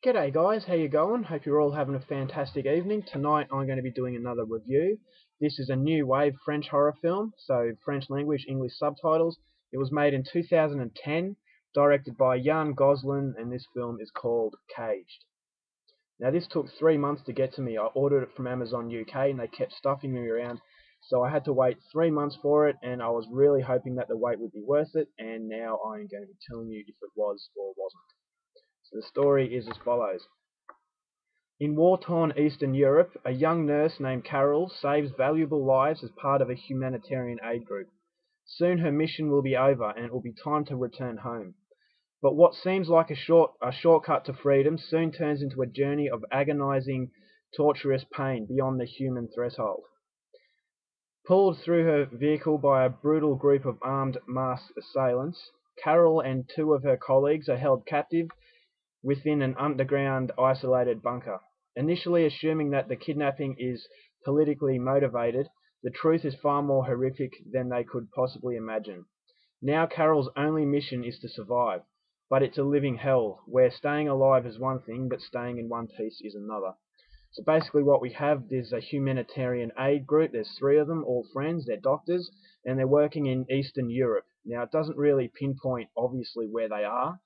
G'day guys, how you going? Hope you're all having a fantastic evening. Tonight I'm going to be doing another review. This is a new wave French horror film, so French language, English subtitles. It was made in 2010, directed by Jan Goslin, and this film is called Caged. Now this took 3 months to get to me. I ordered it from Amazon UK and they kept stuffing me around, so I had to wait 3 months for it, and I was really hoping that the wait would be worth it, and now I'm going to be telling you if it was or wasn't. So the story is as follows. In war-torn Eastern Europe, a young nurse named Carol saves valuable lives as part of a humanitarian aid group. Soon her mission will be over and it will be time to return home. But what seems like a shortcut to freedom soon turns into a journey of agonizing, torturous pain beyond the human threshold. Pulled through her vehicle by a brutal group of armed masked assailants, Carol and two of her colleagues are held captive within an underground isolated bunker. Initially assuming that the kidnapping is politically motivated, the truth is far more horrific than they could possibly imagine. Now Carol's only mission is to survive, but it's a living hell, where staying alive is one thing, but staying in one piece is another. So basically what we have is a humanitarian aid group. There's 3 of them, all friends, they're doctors, and they're working in Eastern Europe. Now it doesn't really pinpoint obviously where they are,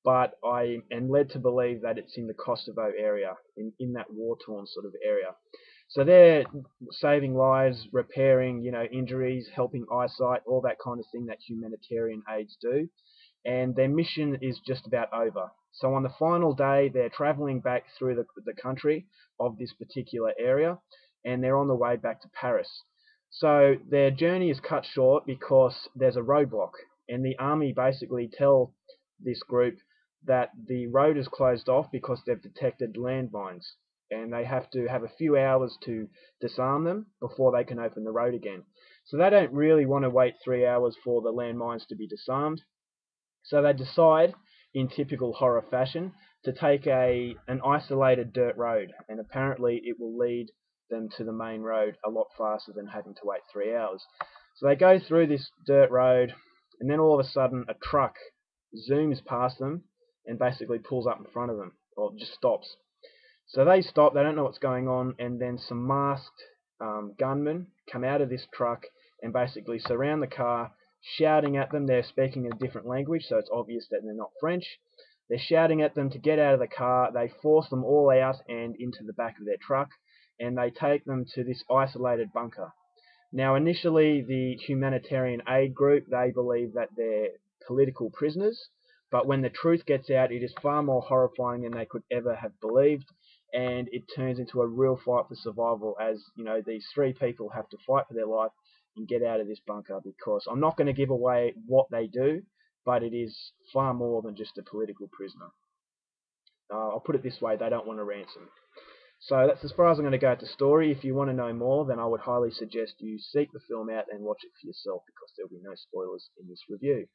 but I am led to believe that it's in the Kosovo area, in that war-torn sort of area. So they're saving lives, repairing, injuries, helping eyesight, all that kind of thing that humanitarian aids do. And their mission is just about over. So on the final day, they're traveling back through the country of this particular area, and they're on the way back to Paris. So their journey is cut short because there's a roadblock, and the army basically tell this group that the road is closed off because they've detected landmines, and they have to have a few hours to disarm them before they can open the road again. So they don't really want to wait 3 hours for the landmines to be disarmed. So they decide, in typical horror fashion, to take an isolated dirt road, and apparently it will lead them to the main road a lot faster than having to wait 3 hours. So they go through this dirt road, and then all of a sudden a truck zooms past them and basically pulls up in front of them, or just stops. So they stop, they don't know what's going on, and then some masked gunmen come out of this truck and basically surround the car, shouting at them. They're speaking a different language, so it's obvious that they're not French. They're shouting at them to get out of the car. They force them all out and into the back of their truck, and they take them to this isolated bunker. Now, initially, the humanitarian aid group, they believe that they're political prisoners, but when the truth gets out, it is far more horrifying than they could ever have believed, and it turns into a real fight for survival as, these 3 people have to fight for their life and get out of this bunker, because I'm not going to give away what they do, but it is far more than just a political prisoner. I'll put it this way, they don't want a ransom. So that's as far as I'm going to go with the story. If you want to know more, then I would highly suggest you seek the film out and watch it for yourself, because there will be no spoilers in this review.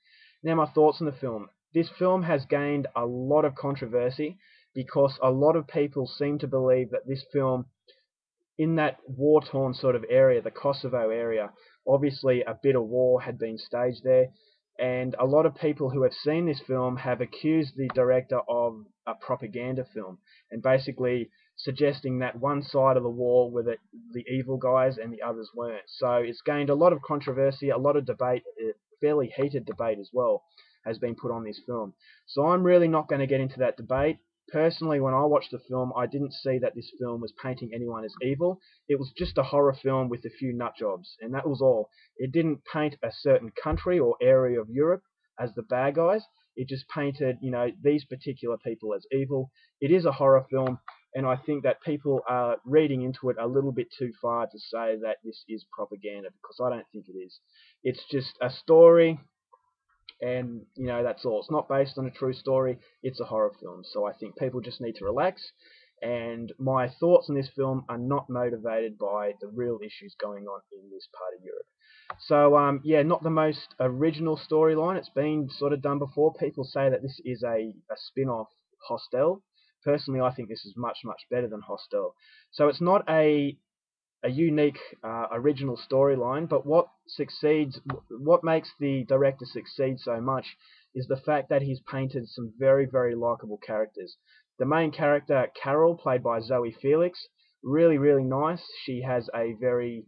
Now my thoughts on the film. This film has gained a lot of controversy because a lot of people seem to believe that this film, in that war-torn sort of area, the Kosovo area, obviously a bit of war had been staged there, and a lot of people who have seen this film have accused the director of a propaganda film, and basically suggesting that one side of the war were the evil guys and the others weren't. So it's gained a lot of controversy, a lot of debate, fairly heated debate as well, has been put on this film. So I'm really not going to get into that debate. Personally, when I watched the film, I didn't see that this film was painting anyone as evil. It was just a horror film with a few nutjobs, and that was all. It didn't paint a certain country or area of Europe as the bad guys. It just painted, these particular people as evil. It is a horror film, and I think that people are reading into it a little bit too far to say that this is propaganda, because I don't think it is. It's just a story, and that's all. It's not based on a true story. It's a horror film, so I think people just need to relax, and my thoughts on this film are not motivated by the real issues going on in this part of Europe. So yeah, not the most original storyline. It's been sort of done before. People say that this is a spin-off Hostel. Personally, I think this is much, much better than Hostel. So it's not a a unique original storyline, but what makes the director succeed so much is the fact that he's painted some very, very likable characters. The main character, Carol, played by Zoe Felix, really, really nice. She has a very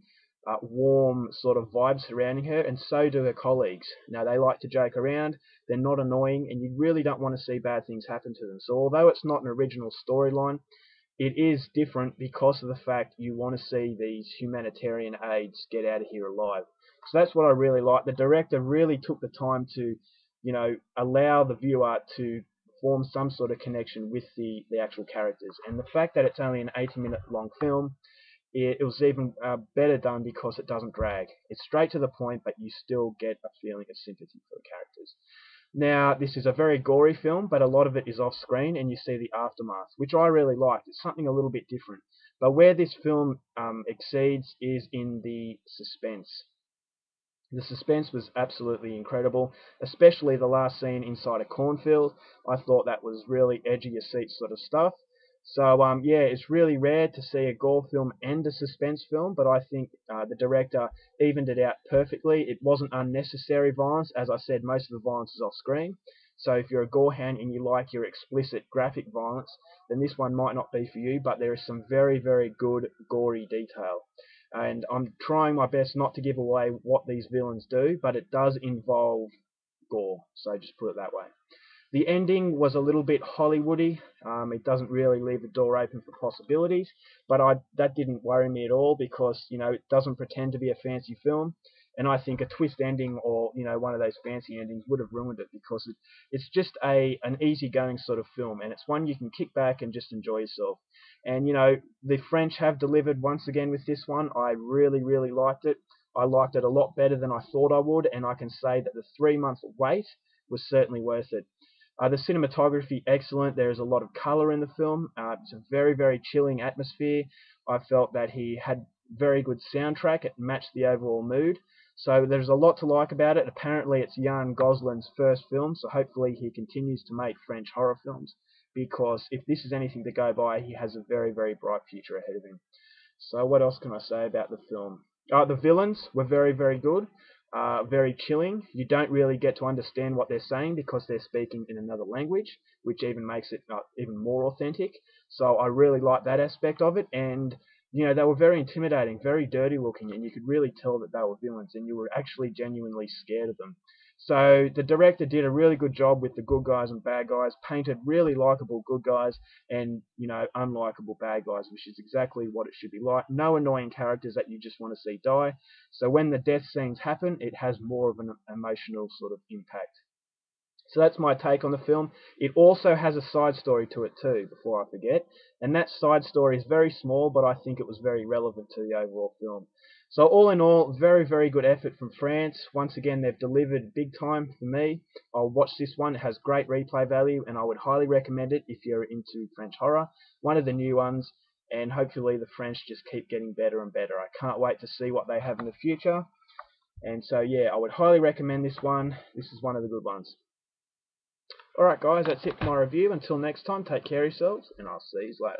warm sort of vibe surrounding her, and so do her colleagues. Now, they like to joke around, they're not annoying, and you really don't want to see bad things happen to them. So although it's not an original storyline, it is different because of the fact you want to see these humanitarian aids get out of here alive. So that's what I really like. The director really took the time to, allow the viewer to form some sort of connection with the actual characters. And the fact that it's only an 80-minute long film, it was even better done because it doesn't drag. It's straight to the point, but you still get a feeling of sympathy for the characters. Now, this is a very gory film, but a lot of it is off screen, and you see the aftermath, which I really liked. It's something a little bit different. But where this film exceeds is in the suspense. The suspense was absolutely incredible, especially the last scene inside a cornfield. I thought that was really edge of your seat sort of stuff. So yeah, it's really rare to see a gore film and a suspense film, but I think the director evened it out perfectly. It wasn't unnecessary violence. As I said, most of the violence is off screen. So if you're a gorehound and you like your explicit graphic violence, then this one might not be for you, but there is some very, very good gory detail. And I'm trying my best not to give away what these villains do, but it does involve gore, so just put it that way. The ending was a little bit Hollywoody. It doesn't really leave the door open for possibilities, but that didn't worry me at all because it doesn't pretend to be a fancy film, and I think a twist ending or one of those fancy endings would have ruined it because it's just an easygoing sort of film, and it's one you can kick back and just enjoy yourself. And the French have delivered once again with this one. I really, really liked it. I liked it a lot better than I thought I would, and I can say that the 3 month wait was certainly worth it. The cinematography, excellent. There is a lot of color in the film. It's a very, very chilling atmosphere. I felt that he had very good soundtrack. It matched the overall mood. So there's a lot to like about it. Apparently it's Jan Goslin's first film, so hopefully he continues to make French horror films, because if this is anything to go by, he has a very, very bright future ahead of him. So what else can I say about the film? The villains were very, very good. Very chilling. You don't really get to understand what they're saying because they're speaking in another language, which even makes it even more authentic. So I really like that aspect of it. And they were very intimidating, very dirty looking, and you could really tell that they were villains, and you were actually genuinely scared of them. So the director did a really good job with the good guys and bad guys, painted really likable good guys and unlikable bad guys, which is exactly what it should be like. No annoying characters that you just want to see die. So when the death scenes happen, it has more of an emotional sort of impact. So that's my take on the film. It also has a side story to it too, before I forget. And that side story is very small, but I think it was very relevant to the overall film. So all in all, very, very good effort from France. Once again, they've delivered big time for me. I'll watch this one. It has great replay value, and I would highly recommend it if you're into French horror. One of the new ones, and hopefully the French just keep getting better and better. I can't wait to see what they have in the future. And so, yeah, I would highly recommend this one. This is one of the good ones. Alright guys, that's it for my review. Until next time, take care of yourselves, and I'll see you later.